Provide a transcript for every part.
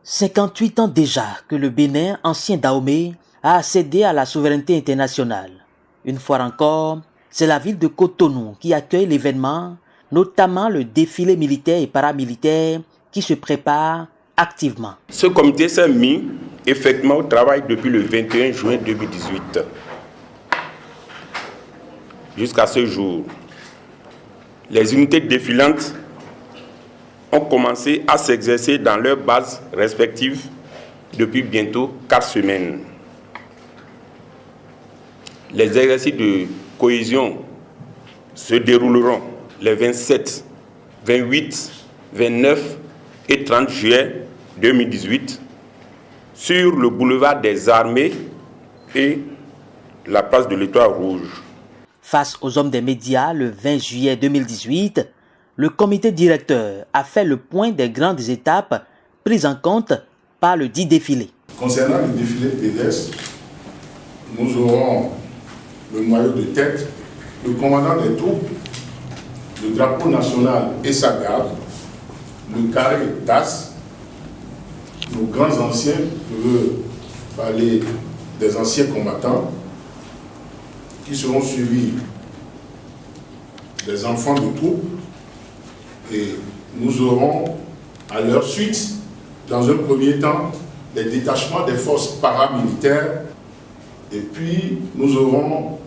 58 ans déjà que le Bénin, ancien Dahomey, a accédé à la souveraineté internationale. Une fois encore, c'est la ville de Cotonou qui accueille l'événement, notamment le défilé militaire et paramilitaire qui se prépare activement. Ce comité s'est mis effectivement au travail depuis le 21 juin 2018. Jusqu'à ce jour, les unités défilantes ont commencé à s'exercer dans leurs bases respectives depuis bientôt 4 semaines. Les exercices de cohésion se dérouleront les 27, 28, 29 et 30 juillet 2018 sur le boulevard des Armées et la place de l'Étoile Rouge. Face aux hommes des médias, le 20 juillet 2018, le comité directeur a fait le point des grandes étapes prises en compte par le dit défilé. Concernant le défilé pédestre, nous aurons le noyau de tête, le commandant des troupes, le drapeau national et sa garde, le carré d'as, nos grands anciens, je veux parler des anciens combattants, qui seront suivis des enfants de troupes, et nous aurons à leur suite, dans un premier temps, les détachements des forces paramilitaires, et puis nous aurons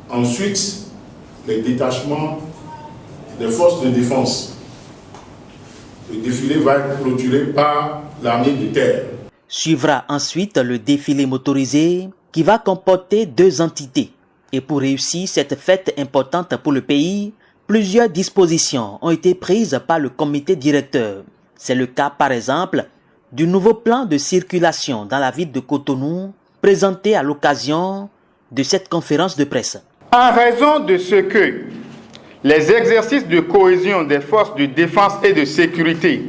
ensuite les détachements des forces de défense. Le défilé va être clôturé par l'armée de terre. Suivra ensuite le défilé motorisé qui va comporter 2 entités. Et pour réussir cette fête importante pour le pays, plusieurs dispositions ont été prises par le comité directeur. C'est le cas par exemple du nouveau plan de circulation dans la ville de Cotonou présenté à l'occasion de cette conférence de presse. En raison de ce que les exercices de cohésion des forces de défense et de sécurité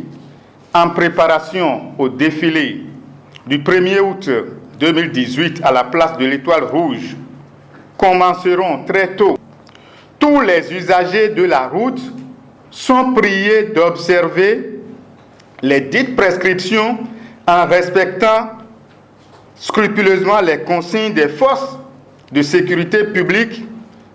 en préparation au défilé du 1er août 2018 à la place de l'Étoile Rouge commenceront très tôt, tous les usagers de la route sont priés d'observer les dites prescriptions en respectant scrupuleusement les consignes des forces de sécurité publique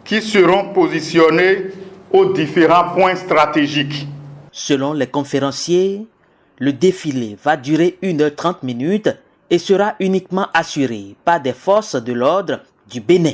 qui seront positionnées aux différents points stratégiques. Selon les conférenciers, le défilé va durer 1h30 et sera uniquement assuré par des forces de l'ordre du Bénin.